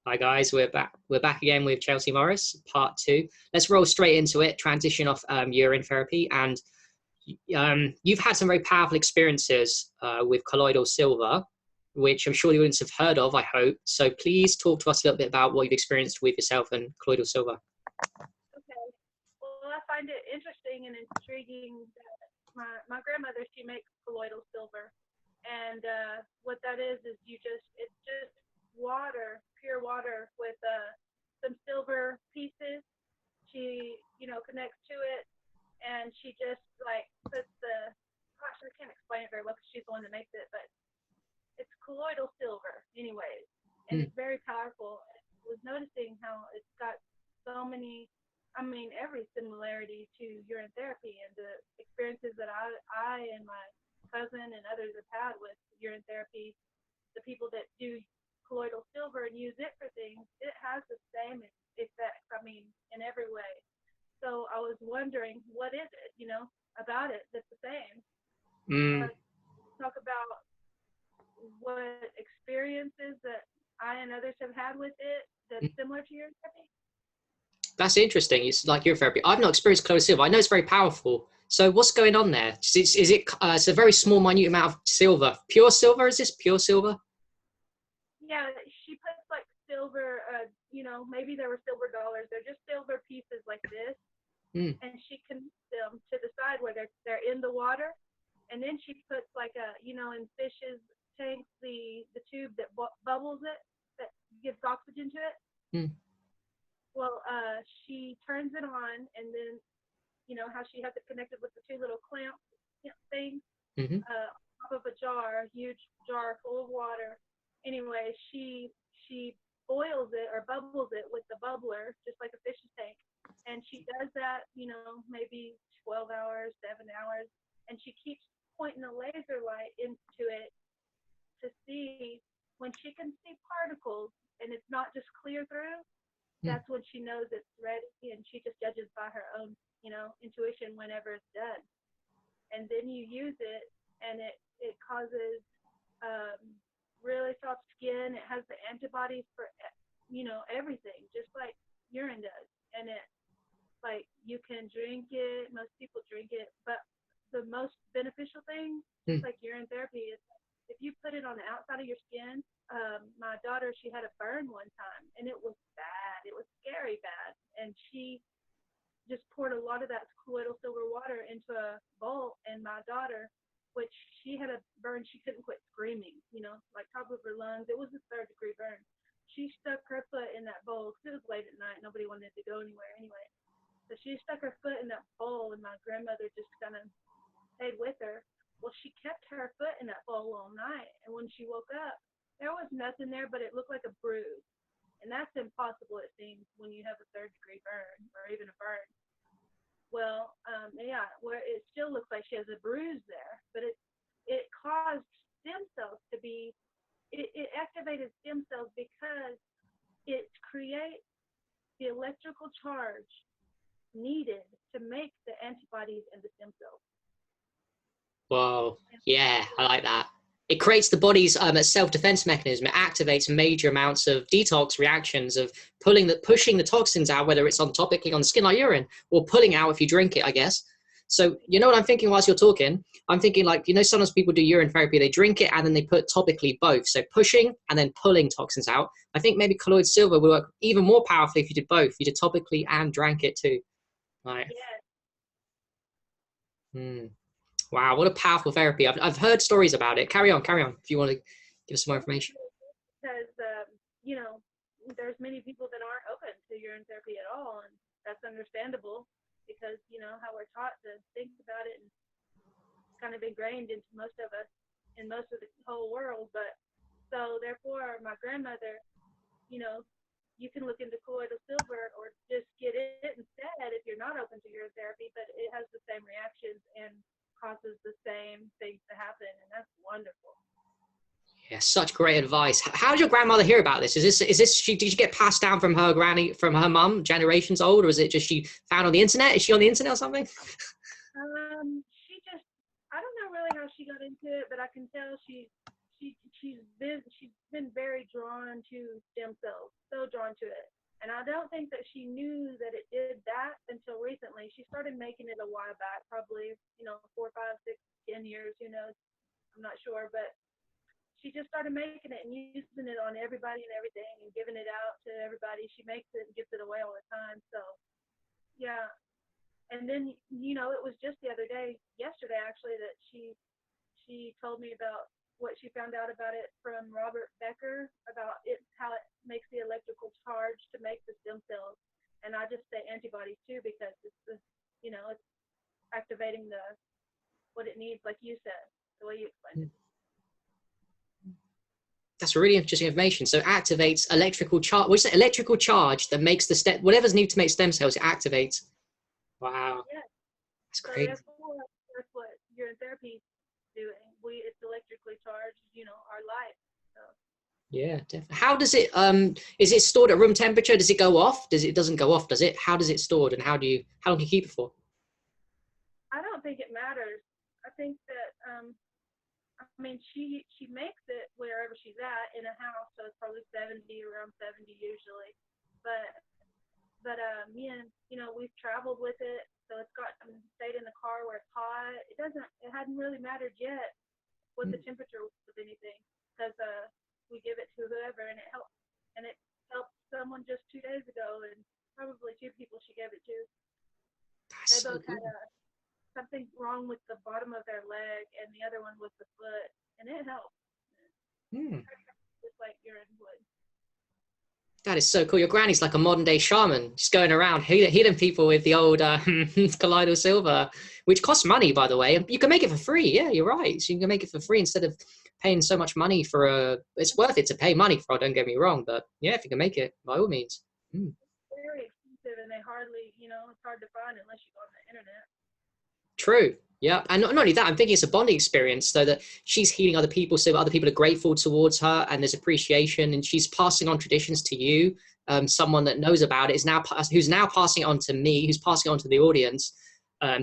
Hi guys, we're back. We're back again with Chelsea Morris, part two. Let's roll straight into it. Transition off urine therapy, and you've had some very powerful experiences with colloidal silver, which I'm sure the audience have heard of. I hope so. Please talk to us a little bit about what you've experienced with yourself and colloidal silver. Okay. Well, I find it interesting and intriguing that my grandmother, she makes colloidal silver, and what that is it's just water, pure water with some silver pieces. She, connects to it, and she just like puts gosh, I can't explain it very well because she's the one that makes it, but it's colloidal silver, anyways, and it's very powerful. I was noticing how it's got so many, every similarity to urine therapy and the experiences that I and my cousin and others have had with urine therapy. The people that do colloidal silver and use it for things, it has the same effect, in every way. So I was wondering, what is it, about it that's the same? Talk about what experiences that I and others have had with it that's similar to urine therapy. That's interesting. It's like urine therapy. I've not experienced colloidal silver. I know it's very powerful. So what's going on there? Is it? It's a very small, minute amount of silver. Pure silver? Is this pure silver? Yeah, she puts like silver. Maybe there were silver dollars. They're just silver pieces like this, and she connects them to the side where they're in the water, and then she puts like in fishes tanks the tube that bubbles it, that gives oxygen to it. Well, she turns it on, and then how she has it connected with the two little clamp things top of a jar, a huge jar full of water. Anyway, she boils it or bubbles it with the bubbler, just like a fish's tank. And she does that, maybe 12 hours, 7 hours, and she keeps pointing a laser light into it to see when she can see particles and it's not just clear through. That's when she knows it's ready, and she just judges by her own, intuition whenever it's done. And then you use it, and it causes really soft skin. It has the antibodies for, everything, just like urine does. And it, like, you can drink it. Most people drink it, but the most beneficial thing, just like urine therapy, is if you put it on the outside of your skin. My daughter, she had a burn one time, and it was bad. It was scary bad. And she just poured a lot of that colloidal silver water into a bowl, and my daughter, which she had a burn, she couldn't quit screaming, like top of her lungs. It was a 3rd-degree burn. She stuck her foot in that bowl because it was late at night. Nobody wanted to go anywhere anyway. So she stuck her foot in that bowl, and my grandmother just kind of stayed with her. Well, she kept her foot in that bowl all night, and when she woke up, there was nothing there, but it looked like a bruise. And that's impossible, it seems, when you have a 3rd-degree burn or even a burn. Well, where it still looks like she has a bruise there, but it caused stem cells to be, it activated stem cells because it creates the electrical charge needed to make the antibodies and the stem cells. Whoa. Yeah, I like that. It creates the body's self-defense mechanism. It activates major amounts of detox reactions of pushing the toxins out, whether it's on topically on the skin like urine, or pulling out if you drink it, I guess. So you know what I'm thinking whilst you're talking? I'm thinking like, sometimes people do urine therapy, they drink it and then they put topically both. So pushing and then pulling toxins out. I think maybe colloidal silver would work even more powerfully if you did both. You did topically and drank it too. Right. Yes. Wow, what a powerful therapy. I've heard stories about it. Carry on, if you want to give us some more information. Because, there's many people that aren't open to urine therapy at all, and that's understandable because, how we're taught to think about it, and it's kind of ingrained into most of us in most of the whole world. But so therefore, my grandmother, you can look into colloidal silver or just get it instead if you're not open to urine therapy, but it has the same reactions and causes the same things to happen, and that's wonderful. Yeah, such great advice. How did your grandmother hear about this? Did she get passed down from her granny, from her mum, generations old, or is it just she found on the internet? Is she on the internet or something? She just, I don't know really how she got into it, but I can tell she she's been very drawn to stem cells, so drawn to it. And I don't think that she knew that it did that until recently. She started making it a while back, probably 4, 5, 6, 10 years. I'm not sure, but she just started making it and using it on everybody and everything and giving it out to everybody. She makes it and gives it away all the time. So yeah. And then it was just the other day, yesterday actually, that she told me about what she found out about it from Robert Becker, about it, how it makes the electrical charge to make the stem cells. And I just say antibodies too, because it's activating what it needs, like you said, the way you explained it. That's really interesting information. So it activates electrical charge. What's the electrical charge that makes whatever's needed to make stem cells, it activates. Wow. Yeah. That's great. So that's what urine therapy doing. It's electrically charged, our life. So. Yeah, definitely. How does it is it stored at room temperature? Does it go off? It doesn't go off, does it? How does it stored, and how long do you keep it for? I don't think it matters. I think that she makes it wherever she's at in a house, so it's probably around 70 usually. But me and we've traveled with it, so it's stayed in the car where it's hot. It hadn't really mattered yet what the temperature was with anything, because we give it to whoever, and it helps. And it helped someone just 2 days ago, and probably 2 people she gave it to. They both had something wrong with the bottom of their leg, and the other one with the foot, and it helped. Just like urine would. That is so cool. Your granny's like a modern day shaman, just going around healing people with the old colloidal silver, which costs money, by the way. You can make it for free. Yeah, you're right. So you can make it for free instead of paying so much money for it's worth it to pay money for it, don't get me wrong. But yeah, if you can make it, by all means. It's very expensive, and they hardly, it's hard to find unless you go on the internet. True. Yeah. And not only that, I'm thinking it's a bonding experience, so that she's healing other people, so other people are grateful towards her, and there's appreciation, and she's passing on traditions to you. Someone that knows about it who's now passing it on to me, who's passing it on to the audience.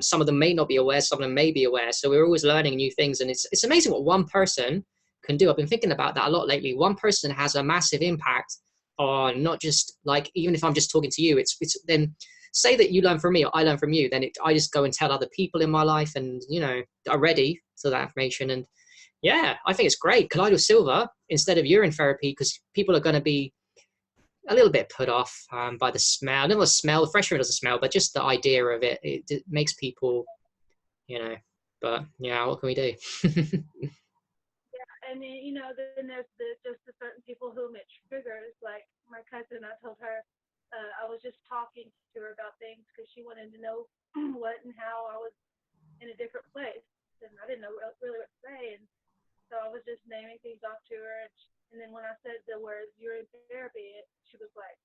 Some of them may not be aware, some of them may be aware. So we're always learning new things, and it's amazing what one person can do. I've been thinking about that a lot lately. One person has a massive impact on, not just like, even if I'm just talking to you, it's then say that you learn from me or I learn from you, then I just go and tell other people in my life, and are ready for that information. And yeah, I think it's great. Colloidal silver instead of urine therapy, because people are going to be a little bit put off by the smell. Not the smell, fresh urine doesn't smell, but just the idea of it. It makes people, But yeah, what can we do? Yeah, and then there's just the certain people whom it triggers. Like my cousin, I told her. I was just talking to her about things because she wanted to know what and how I was in a different place, and I didn't know really what to say. And so I was just naming things off to her. And then when I said the words urine therapy, she was like,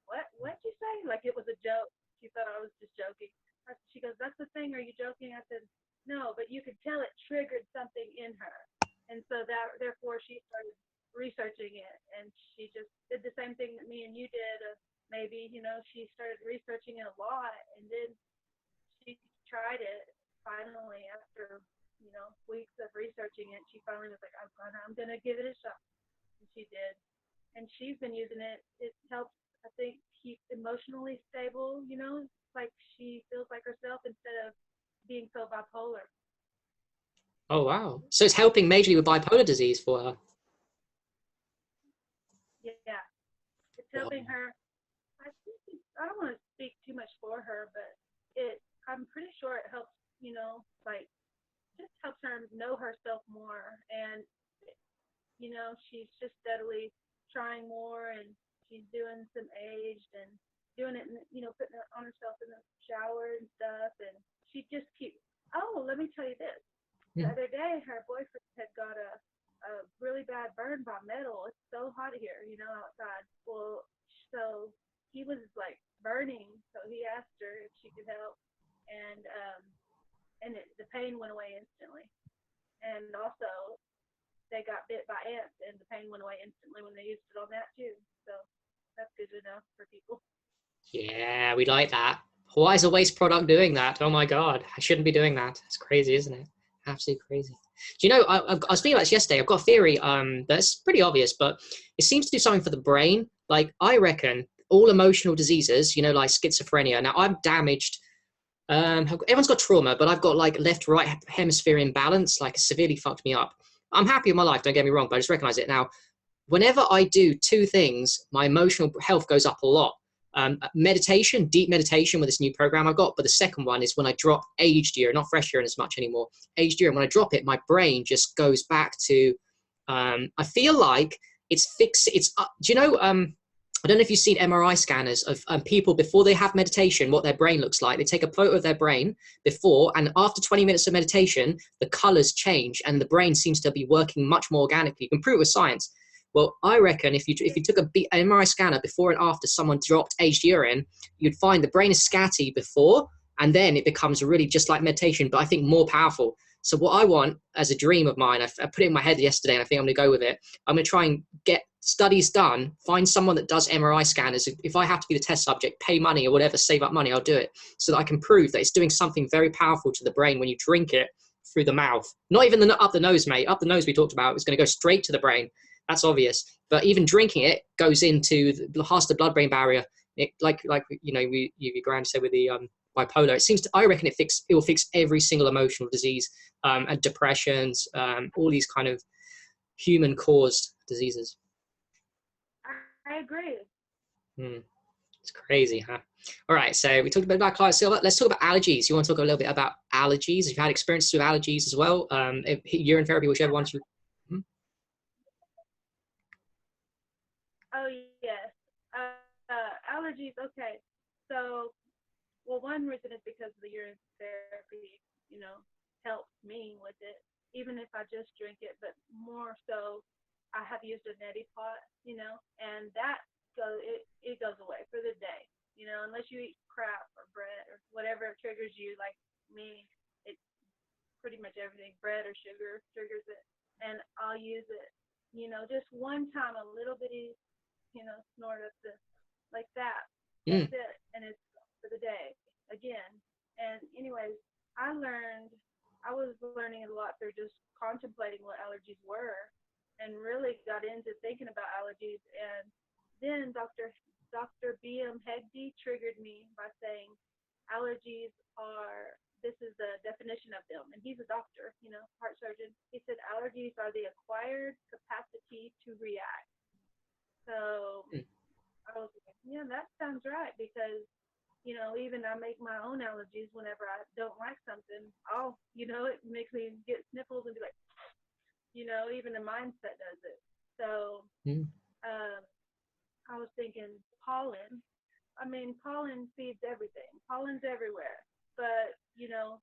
What'd you say? Like it was a joke. She thought I was just joking. She goes, that's the thing. Are you joking? I said, no, but you could tell it triggered something in her. And so therefore she started researching it, and she just did the same thing that me and you did. Maybe she started researching it a lot, and then she tried it finally after weeks of researching it. She finally was like, I'm gonna give it a shot, and she did, and she's been using it. It helps, I think, keep emotionally stable. Like she feels like herself instead of being so bipolar. Oh wow! So it's helping majorly with bipolar disease for her. Yeah, it's helping her. I don't want to speak too much for her, but I'm pretty sure it helps, like just helps her know herself more. And, she's just steadily trying more, and she's doing some aged and doing it, putting it on herself in the shower and stuff. And she just keeps, let me tell you this. The other day, her boyfriend had got a really bad burn by metal. It's so hot here, outside. Well, so he was like burning, so he asked her if she could help, and the pain went away instantly. And also, they got bit by ants, and the pain went away instantly when they used it on that too. So that's good enough for people. Yeah, we like that. Why is a waste product doing that? Oh my God, I shouldn't be doing that. It's crazy, isn't it? Absolutely crazy. Do you know, I was thinking about this yesterday. I've got a theory that's pretty obvious, but it seems to do something for the brain. Like, I reckon all emotional diseases, you know, like schizophrenia. Now, I'm damaged. Everyone's got trauma, but I've got like left-right hemisphere imbalance, like it severely fucked me up. I'm happy with my life, don't get me wrong, but I just recognize it now. Whenever I do two things, my emotional health goes up a lot. Meditation, deep meditation with this new program I've got. But the second one is when I drop aged urine, not fresh urine as much anymore. Aged urine, when I drop it, my brain just goes back to, I feel like it's fixed. Do you know, I don't know if you've seen MRI scanners of people before they have meditation, what their brain looks like. They take a photo of their brain before, and after 20 minutes of meditation, the colors change and the brain seems to be working much more organically. You can prove it with science. Well, I reckon if you took an MRI scanner before and after someone dropped aged urine, you'd find the brain is scatty before, and then it becomes really just like meditation, but I think more powerful. So what I want as a dream of mine, I put it in my head yesterday, and I think I'm going to go with it. I'm going to try and get studies done, find someone that does MRI scanners. If I have to be the test subject, pay money or whatever, save up money, I'll do it, so that I can prove that it's doing something very powerful to the brain when you drink it through the mouth. Not even up the nose, mate. Up the nose we talked about, it's going to go straight to the brain. That's obvious. But even drinking it goes into the blood-brain barrier. Like you know, your grand said with the bipolar. It seems to, I reckon it will fix every single emotional disease, and depressions, all these kind of human-caused diseases. I agree. It's crazy, huh? All right, so we talked a bit about climate. So let's talk about allergies. You want to talk a little bit about allergies? You've had experiences with allergies as well. Urine therapy, whichever one you. Oh, yes. Allergies, okay. So, well, one reason is because the urine therapy, you know, helps me with it, even if I just drink it, but more so I have used a neti pot, you know, and that it goes away for the day, you know, unless you eat crap or bread or whatever triggers you, like me, it's pretty much everything, bread or sugar triggers it, and I'll use it, you know, just one time, a little bitty, you know, snort of this, like that. That's it, and it's for the day again. And anyways, I was learning a lot through just contemplating what allergies were, and really got into thinking about allergies. And then Dr. B.M. Hegde triggered me by saying allergies are, this is the definition of them, and he's a doctor, you know, heart surgeon. He said allergies are the acquired capacity to react. So I was like, yeah, that sounds right, because, you know, even I make my own allergies whenever I don't like something. You know, it makes me get sniffles and be like, you know, even the mindset does it. So I was thinking pollen. I mean, pollen feeds everything. Pollen's everywhere. But, you know,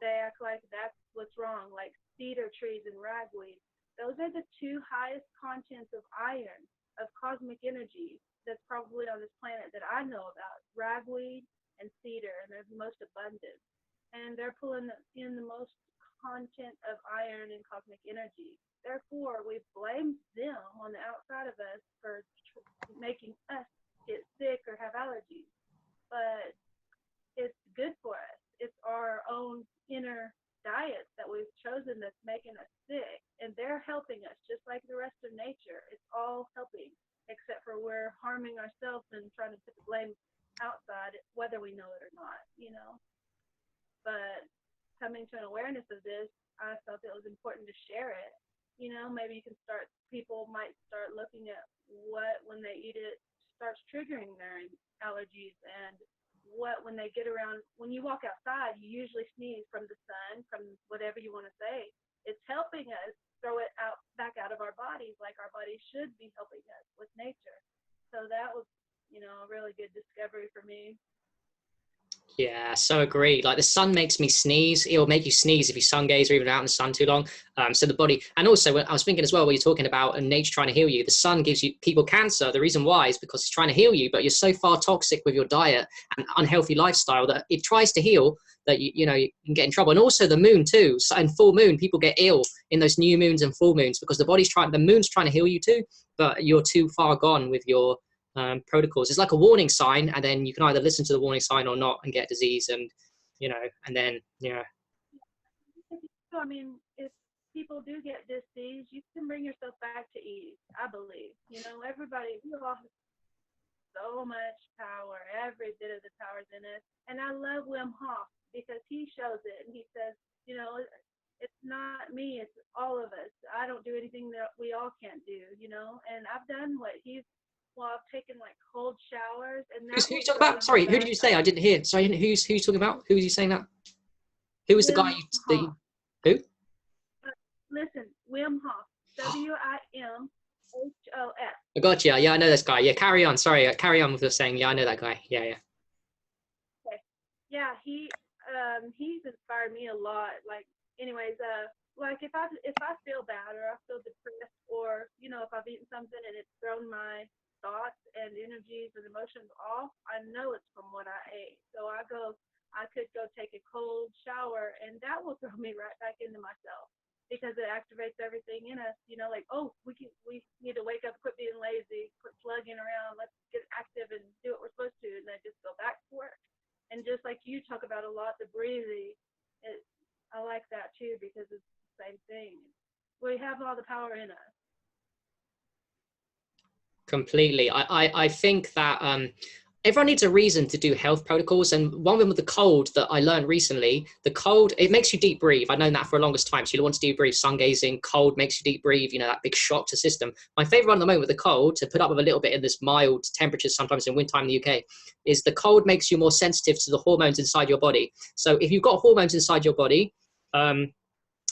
they act like that's what's wrong, like cedar trees and ragweed. Those are the two highest contents of iron, of cosmic energy that's probably on this planet that I know about, ragweed and cedar, and they're the most abundant. And they're pulling in the most content of iron and cosmic energy. Therefore, we blame them on the outside of us for making us get sick or have allergies. But it's good for us. It's our own inner diets that we've chosen that's making us sick, and they're helping us just like the rest of nature. It's all helping, except for we're harming ourselves and trying to put the blame outside, whether we know it or not, you know. But coming to an awareness of this, I felt it was important to share it. You know, maybe people might start looking at what, when they eat it, starts triggering their allergies, and what, when they get around, when you walk outside, you usually sneeze from the sun, from whatever you want to say. It's helping us throw it out, back out of our bodies, like our bodies should be helping us with nature. So that was, you know, a really good discovery for me. Yeah, so agree. Like the sun makes me sneeze. It will make you sneeze if you sun gaze or even out in the sun too long. So the body, and also I was thinking as well, when you're talking about nature trying to heal you, the sun gives you people cancer. The reason why is because it's trying to heal you, but you're so far toxic with your diet and unhealthy lifestyle that it tries to heal, that you know, you can get in trouble. And also the moon too. So in full moon, people get ill in those new moons and full moons because the moon's trying to heal you too, but you're too far gone with your protocols. It's like a warning sign, and then you can either listen to the warning sign or not and get disease, and you know, and then yeah. So, I mean, if people do get disease, you can bring yourself back to ease, I believe. You know, everybody, we all have so much power. Every bit of the power's in us. And I love Wim Hof because he shows it. And he says, you know, it's not me, it's all of us. I don't do anything that we all can't do, you know. And I've done what he's, well, I've taken like cold showers, and Who's that who you will talking throw about? you Sorry, who did back. you say? I didn't hear. Sorry, who's talking about? Who was you saying that? Who was the guy Wim Hof. who? Listen, Wim Hof. WIMHOF. I got you. Yeah, I know this guy. Yeah, carry on. Sorry, carry on with the saying. Yeah, I know that guy. Yeah, yeah. Okay. Yeah, he's inspired me a lot. Like, anyways, like if I feel bad or I feel depressed, or you know, if I've eaten something and it's thrown my thoughts and energies and emotions off, I know it's from what I ate. So I could go take a cold shower, and that will throw me right back into myself because it activates everything in us. You know, like, oh, we need to wake up, quit being lazy, quit slugging around, let's get active and do what we're supposed to, and then just go back to work. And just like you talk about a lot, the breathing, I like that too because it's the same thing. We have all the power in us. Completely. I think that everyone needs a reason to do health protocols. And one of them with the cold that I learned recently, the cold, it makes you deep breathe. I've known that for the longest time. So you want to deep breathe, sun gazing, cold makes you deep breathe, you know, that big shock to system. My favorite one at the moment with the cold, to put up with a little bit in this mild temperatures sometimes in winter time in the UK, is the cold makes you more sensitive to the hormones inside your body. So if you've got hormones inside your body,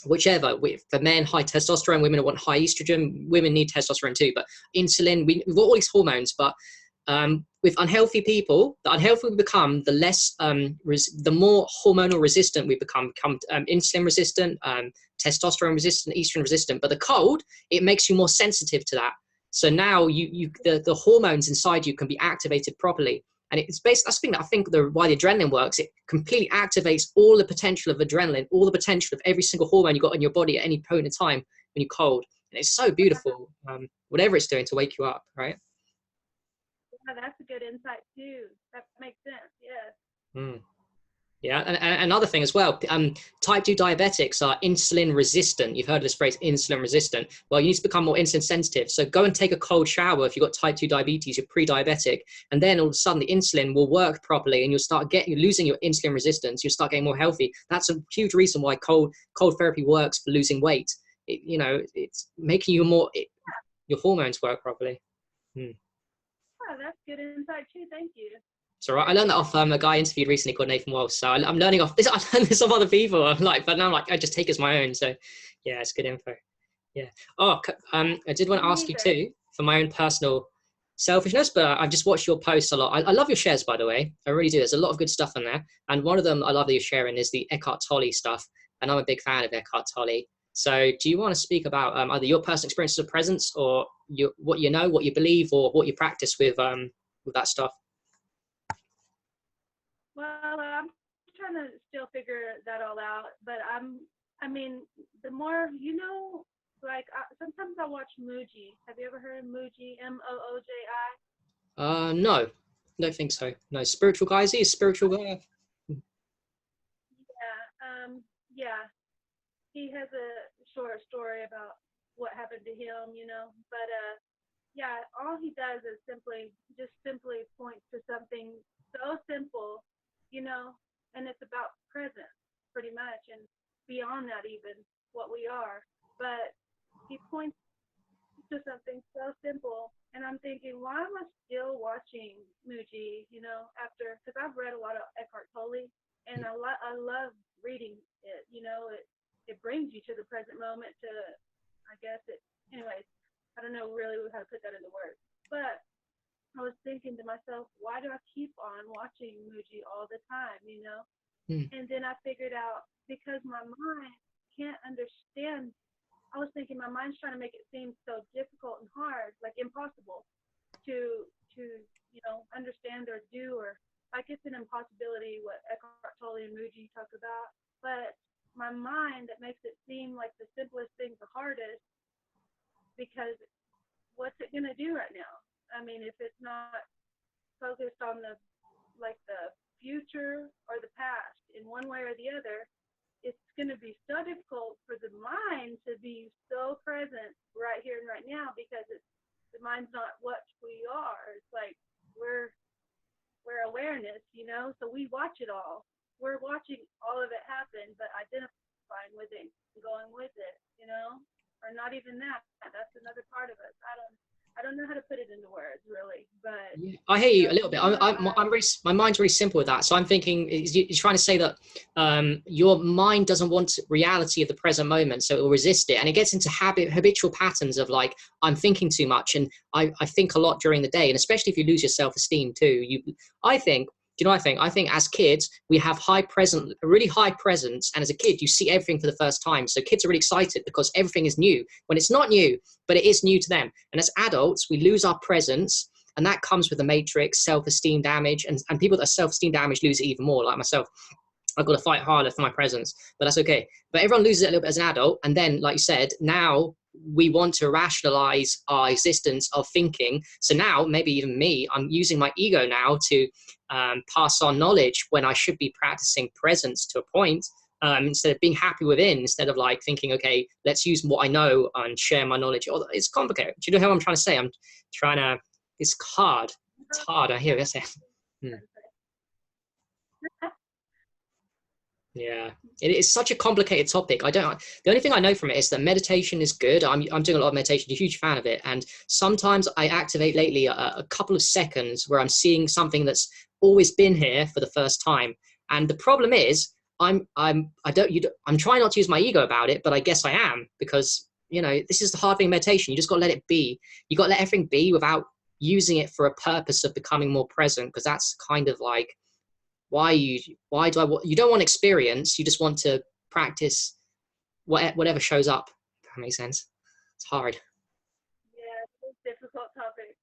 whichever, for men, high testosterone, women want high estrogen, women need testosterone too, but insulin, we've got all these hormones, but with unhealthy people, the unhealthy we become, the less, the more hormonal resistant we become insulin resistant, testosterone resistant, estrogen resistant. But the cold, it makes you more sensitive to that. So now the hormones inside you can be activated properly. And it's based, that's the thing that I think why the adrenaline works. It completely activates all the potential of adrenaline, all the potential of every single hormone you got in your body at any point in time when you're cold. And it's so beautiful, whatever it's doing to wake you up, right? Yeah, that's a good insight too. That makes sense. Yes. Mm. Yeah, and another thing as well, type 2 diabetics are insulin resistant. You've heard of this phrase, insulin resistant. Well, you need to become more insulin sensitive. So go and take a cold shower if you've got type 2 diabetes, you're pre-diabetic, and then all of a sudden the insulin will work properly and you're losing your insulin resistance. You'll start getting more healthy. That's a huge reason why cold therapy works for losing weight. It's making you your hormones work properly. Hmm. Oh, that's good insight too. Thank you. It's all right. I learned that off a guy I interviewed recently called Nathan Walsh. So I'm learning off this. I learned this off other people. But now I just take it as my own. So yeah, it's good info. Yeah. Oh, I did want to ask you too, for my own personal selfishness, but I've just watched your posts a lot. I love your shares, by the way. I really do. There's a lot of good stuff in there. And one of them I love that you're sharing is the Eckhart Tolle stuff. And I'm a big fan of Eckhart Tolle. So do you want to speak about either your personal experiences of presence or what you know, what you believe, or what you practice with that stuff? Well, I'm trying to still figure that all out, but I mean, the more, you know, like sometimes I watch Muji. Have you ever heard of Muji? Mooji? No, don't think so. No, spiritual guy. Is he a spiritual guy? Yeah, yeah. He has a short story about what happened to him, you know. But yeah, all he does is simply points to something so simple, you know, and it's about presence pretty much, and beyond that even what we are. But he points to something so simple, and I'm thinking, why am I still watching Muji, you know, after, because I've read a lot of Eckhart Tolle, and I love reading it, you know, it brings you to the present moment to, I guess it, anyways, I don't know really how to put that into words, but I was thinking to myself, why do I keep on watching Muji all the time, you know? And then I figured out because my mind can't understand. I was thinking my mind's trying to make it seem so difficult and hard, like impossible to understand or do, or like it's an impossibility what Eckhart Tolle and Muji talk about. But my mind that makes it seem like the simplest thing's the hardest, because what's it gonna do right now? I mean, if it's not focused on the future or the past in one way or the other, it's going to be so difficult for the mind to be so present right here and right now, because the mind's not what we are. It's like we're awareness, so we watch it all. We're watching all of it happen, but identifying with it and going with it, or not even that. That's another part of us. I don't know how to put it into words, really, but yeah, I hear you a little bit. My mind's really simple with that. So I'm thinking, you're trying to say that your mind doesn't want reality of the present moment, so it will resist it, and it gets into habitual patterns of like, I'm thinking too much, and I think a lot during the day, and especially if you lose your self-esteem too. I think. Do you know what I think? I think as kids, we have really high presence. And as a kid, you see everything for the first time. So kids are really excited because everything is new when it's not new, but it is new to them. And as adults, we lose our presence. And that comes with the matrix, self-esteem damage. And people that are self-esteem damaged lose it even more, like myself. I've got to fight harder for my presence, but that's okay. But everyone loses it a little bit as an adult. And then, like you said, now we want to rationalize our existence of thinking. So now, maybe even me, I'm using my ego now to pass on knowledge when I should be practicing presence to a point, instead of being happy within, instead of like thinking, okay, let's use what I know and share my knowledge. It's complicated. Do you know how I'm trying to say? I'm trying to, it's hard. It's hard. I hear what you're saying. Yeah, it is such a complicated topic. The only thing I know from it is that meditation is good. I'm doing a lot of meditation, a huge fan of it. And sometimes I activate lately a couple of seconds where I'm seeing something that's always been here for the first time. And the problem is I'm trying not to use my ego about it, but I guess I am, because, this is the hard thing in meditation. You just got to let it be. You got to let everything be without using it for a purpose of becoming more present, because that's kind of like, you don't want experience, you just want to practice whatever shows up, if that makes sense. It's hard. Yeah, it's a difficult topic.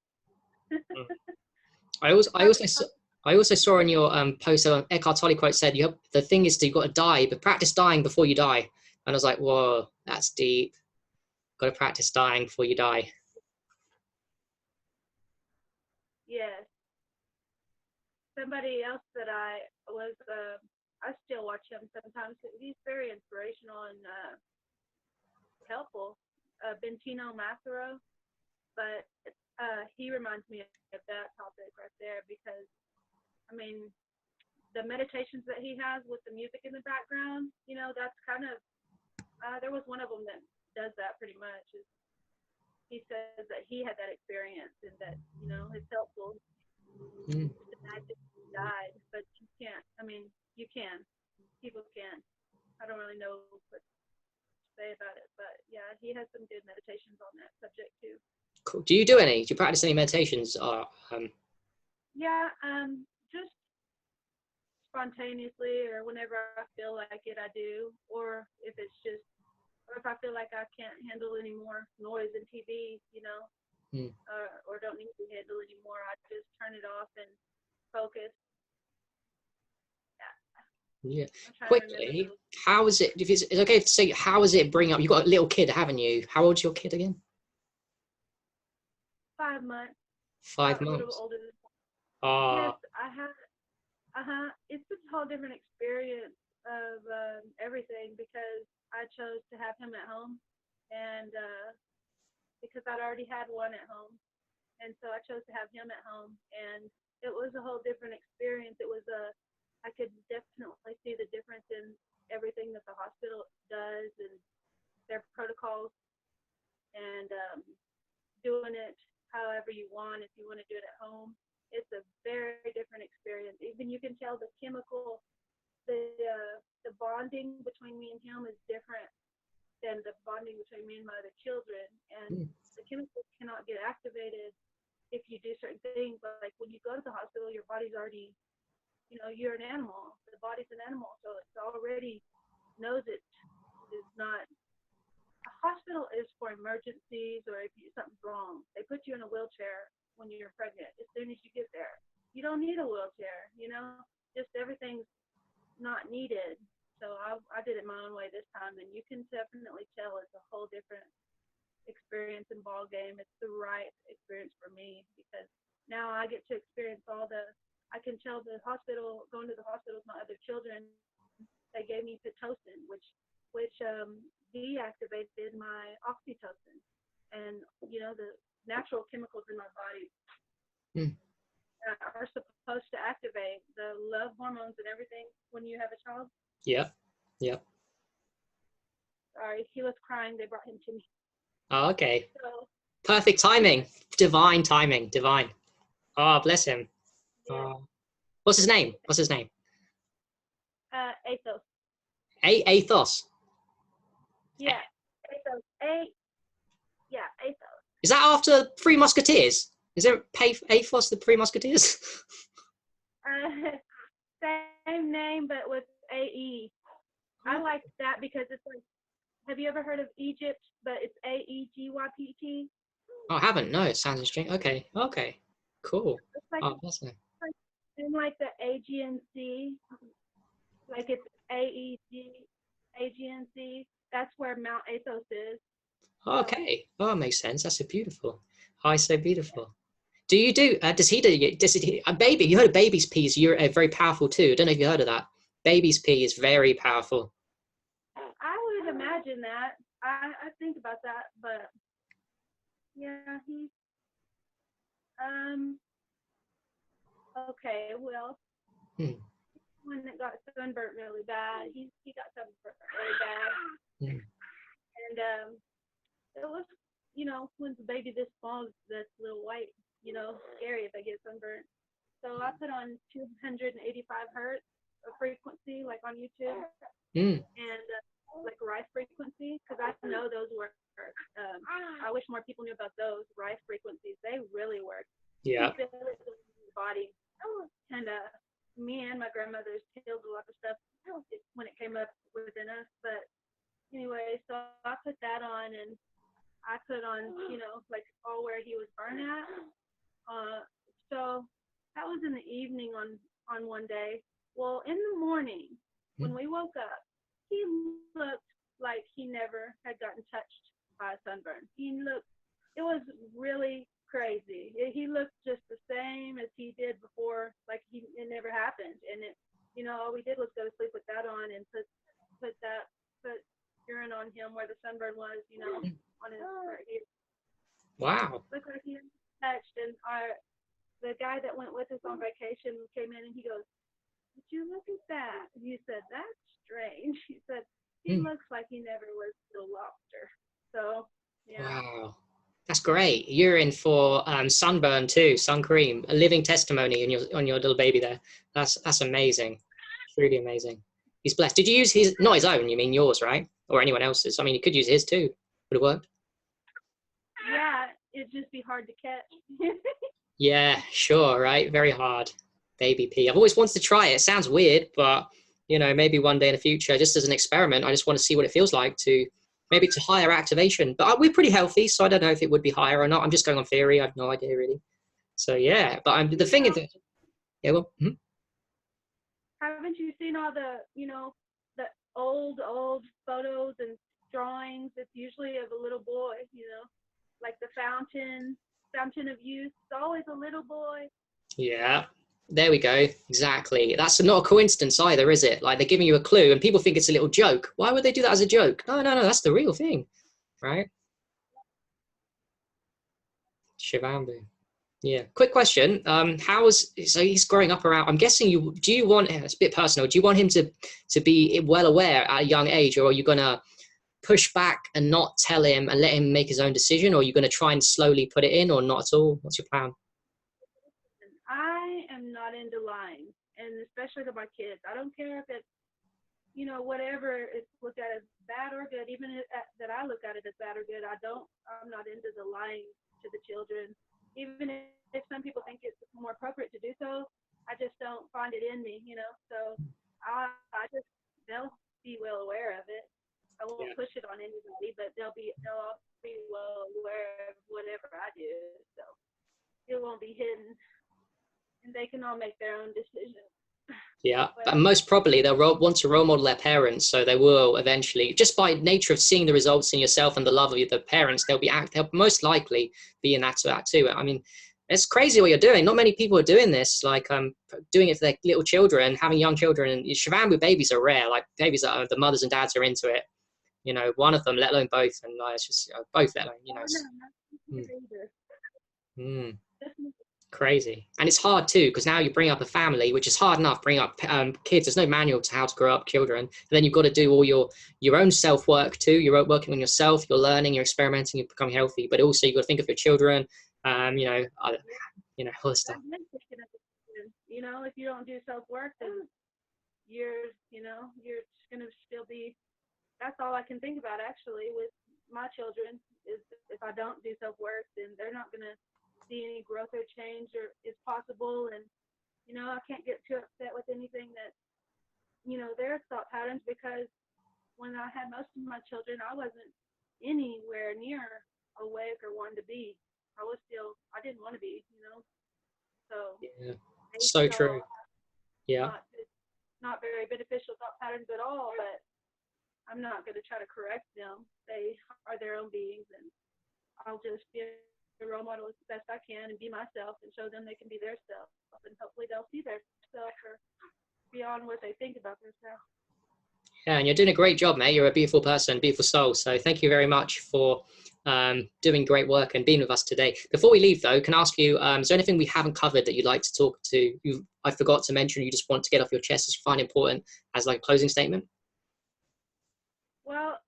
I also saw in your post, Eckhart Tolle quote said, the thing is, you've got to die, but practice dying before you die. And I was like, whoa, that's deep. Got to practice dying before you die. Yes. Somebody else that I still watch him sometimes. He's very inspirational and helpful. Bentino Massaro, but he reminds me of that topic right there, because, I mean, the meditations that he has with the music in the background, that's kind of, there was one of them that does that pretty much. He says that he had that experience and that, it's helpful. Mm. Died, but you can't. I mean, you can. People can. I don't really know what to say about it, but yeah, he has some good meditations on that subject too. Cool. Do you practice any meditations? Yeah, just spontaneously, or whenever I feel like it, I do. Or if if I feel like I can't handle any more noise and TV, or don't need to handle anymore, I just turn it off and focus. Yeah. Quickly, how is it, if it's okay to say, how is it bring up, you've got a little kid, haven't you? How old's your kid again? 5 months. 5 months. A little older than Yes, I have. It's a whole different experience of everything, because I chose to have him at home, and because I'd already had one at home, and so I chose to have him at home, and it was a whole different experience. I could definitely see the difference in everything that the hospital does and their protocols, and doing it however you want. If you want to do it at home, it's a very different experience. Even you can tell the chemical, the bonding between me and him is different than the bonding between me and my other children. And the chemicals cannot get activated if you do certain things. Like when you go to the hospital, your body's already, you're an animal. The body's an animal, so it's already knows it is not. A hospital is for emergencies, or if something's wrong. They put you in a wheelchair when you're pregnant. As soon as you get there, you don't need a wheelchair. Just everything's not needed. So I did it my own way this time, and you can definitely tell it's a whole different experience and ball game. It's the right experience for me, because now I get to experience I can tell going to the hospital with my other children, they gave me Pitocin, which deactivated my oxytocin, and the natural chemicals in my body are supposed to activate the love hormones and everything when you have a child. Yeah. Yeah. Sorry, he was crying. They brought him to me. Oh, okay. So, Perfect timing. Divine timing. Divine. Oh, bless him. yeah. What's his name? What's his name? Athos. Athos. Yeah. Athos. Yeah, Athos. Is that after Three Musketeers? Is there Athos, the Three Musketeers? Same name, but with AE. I like that because it's like, have you ever heard of Egypt? But it's AEGYPT. Oh, I haven't. No, it sounds strange. Okay. Okay. Cool. It's like, oh, that's nice. in like the Aegean Sea, like it's Aegean Sea. That's where Mount Athos is. Okay. Oh, it makes sense. That's so beautiful. Oh, it's so beautiful. Do you do? Does he? A baby? You heard of baby's pee is very powerful too. I don't know if you heard of that. Baby's pee is very powerful. I would imagine that. I think about that, but yeah, he's okay. Well, one that got sunburnt really bad. He got sunburnt really bad, and it was, when the baby this small, that's a little white, scary if I get sunburnt. So I put on 285 hertz of frequency, like on YouTube, and like rife frequency, because I know those work. I wish more people knew about those rife frequencies. They really work. Yeah. You feel it in your body, and me and my grandmother's healed a lot of stuff when it came up within us. But anyway, so I put that on, and I put on, like all where he was burned at. So that was in the evening on one day. Well, in the morning, when we woke up, he looked like he never had gotten touched by a sunburn. It was really crazy. He looked just the same as he did before, like it never happened. And all we did was go to sleep with that on and put urine on him where the sunburn was, on his right here. Wow. Looked like he was touched. And the guy that went with us on vacation came in and he goes, "Did you look at that?" And he said, "That's strange." He said, "He looks like he never was a lobster." So, yeah. Wow. That's great. You're in for sunburn too, sun cream, a living testimony on your little baby there. That's amazing. Really amazing. He's blessed. Did you use his, not his own, you mean yours, right? Or anyone else's? I mean, you could use his too. Would it work? Yeah, it'd just be hard to catch. Yeah, sure, right? Very hard. Baby pee. I've always wanted to try it. It sounds weird, but maybe one day in the future, just as an experiment, I just want to see what it feels like to higher activation. But we're pretty healthy, so I don't know if it would be higher or not. I'm just going on theory. I have no idea really. So yeah, but the thing is that, yeah, well. Haven't you seen all the the old photos and drawings? It's usually of a little boy, like the fountain of youth. It's always a little boy. Yeah, there we go. Exactly. That's not a coincidence either, is it? Like they're giving you a clue and people think it's a little joke. Why would they do that as a joke? No, that's the real thing, right? Shivambu. Yeah. Quick question. So he's growing up around, I'm guessing do you want, it's a bit personal, do you want him to be well aware at a young age, or are you going to push back and not tell him and let him make his own decision, or are you going to try and slowly put it in, or not at all? What's your plan? I am not into lying, and especially to my kids. I don't care if it's, whatever it's looked at as bad or good, even that I look at it as bad or good. I'm not into the lying to the children. Even if some people think it's more appropriate to do so, I just don't find it in me, So they'll be well aware of it. I won't push it on anybody, but they'll all be well aware of whatever I do. So it won't be hidden, and they can all make their own decisions. Yeah, but most probably they'll want to role model their parents, so they will eventually, just by nature of seeing the results in yourself and the love of the parents, they'll most likely be in that too. I mean, It's crazy what you're doing. Not many people are doing this, like doing it for their little children, having young children. And Shivambu babies are rare, like babies that are, the mothers and dads are into it. You know, one of them, let alone both, and it's just both, let alone, you know. Crazy. And it's hard too, because now you bring up a family, which is hard enough, bring up kids. There's no manual to how to grow up children. And then you've got to do all your own self work too. You're working on yourself, you're learning, you're experimenting, you're becoming healthy, but also you've got to think of your children, you know, all this stuff. You know, if you don't do self work, then you're just gonna still be. That's all I can think about actually with my children is if I don't do self work, then they're not gonna see any growth or change or is possible. And you know, I can't get too upset with anything that, you know, their thought patterns, because when I had most of my children, I wasn't anywhere near awake or wanting to be. I didn't want to be, you know. So yeah, so true. Yeah. Not very beneficial thought patterns at all, but I'm not going to try to correct them. They are their own beings, and I'll just be a role model as best I can and be myself and show them they can be their self, and hopefully they'll see their self or beyond what they think about themselves. Yeah, and you're doing a great job, mate. You're a beautiful person, beautiful soul. So thank you very much for doing great work and being with us today. Before we leave, though, can I ask you, is there anything we haven't covered that you'd like to talk to? I forgot to mention, you just want to get off your chest as you find important as like a closing statement? Well,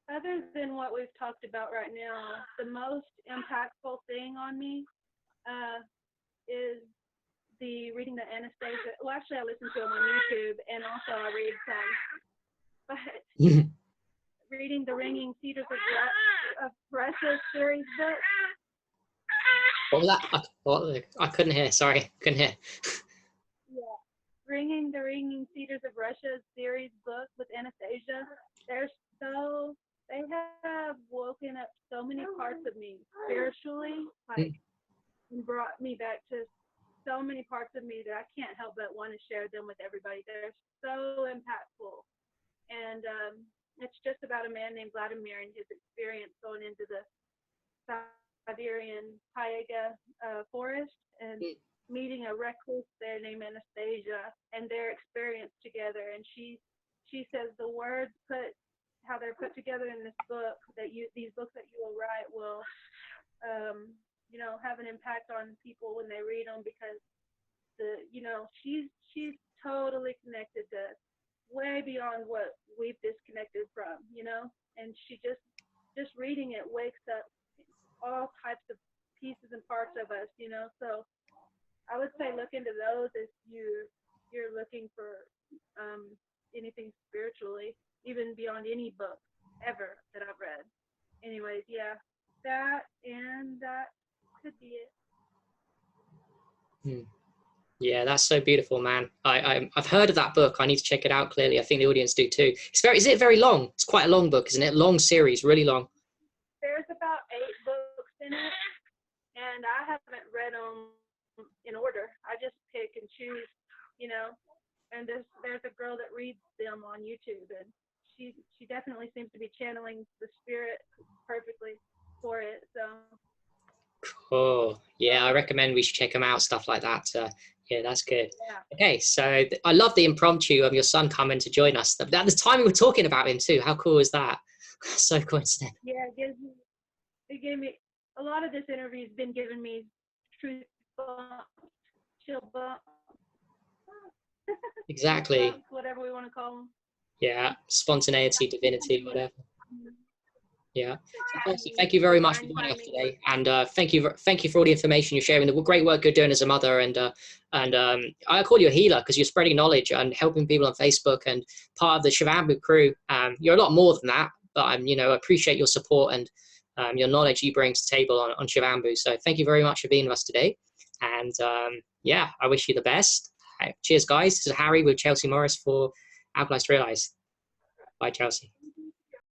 other than what we've talked about right now, the most impactful thing on me is the reading the Anastasia. Well, actually, I listen to them on YouTube, and also I read some. But reading the Ringing Cedars of Russia series book. What was that? I couldn't hear. Sorry, couldn't hear. Yeah, Ringing Cedars of Russia series book with Anastasia. They have woken up so many parts of me spiritually, like, and brought me back to so many parts of me that I can't help but want to share them with everybody. They're so impactful. And it's just about a man named Vladimir and his experience going into the Siberian taiga forest and meeting a recluse there named Anastasia, and their experience together. And she says the words how they're put together in this book, these books that you will write will you know, have an impact on people when they read them, because she's totally connected to way beyond what we've disconnected from, you know. And she just reading it wakes up all types of pieces and parts of us, you know. So I would say look into those if you're looking for anything spiritually, even beyond any book ever that I've read. Anyways, yeah, that could be it. Yeah, that's so beautiful, man. I've heard of that book. I need to check it out. Clearly, I think the audience do too. Is it very long? It's quite a long book, isn't it? Long series, really long. There's about 8 books in it, and I haven't read them in order. I just pick and choose, you know. And there's a girl that reads them on YouTube, and she definitely seems to be channeling the spirit perfectly for it. So. Cool. Yeah, I recommend we should check them out. Stuff like that. Yeah, that's good. Yeah. Okay, so I love the impromptu of your son coming to join us. At the time we were talking about him too. How cool is that? So coincidental. Yeah, it gave me a lot of this interview has been giving me truth bumps, chill bumps. Exactly. Bumps, whatever we want to call them. Yeah, spontaneity, divinity, whatever. Yeah. Thank you very much for joining us today, and thank you for all the information you're sharing. The great work you're doing as a mother, and I call you a healer because you're spreading knowledge and helping people on Facebook and part of the Shivambu crew. You're a lot more than that, but I appreciate your support and your knowledge you bring to the table on Shivambu. So thank you very much for being with us today, and yeah, I wish you the best. Cheers, guys. This is Harry with Chelsea Morris for Alkalized Realize. Bye, Chelsea.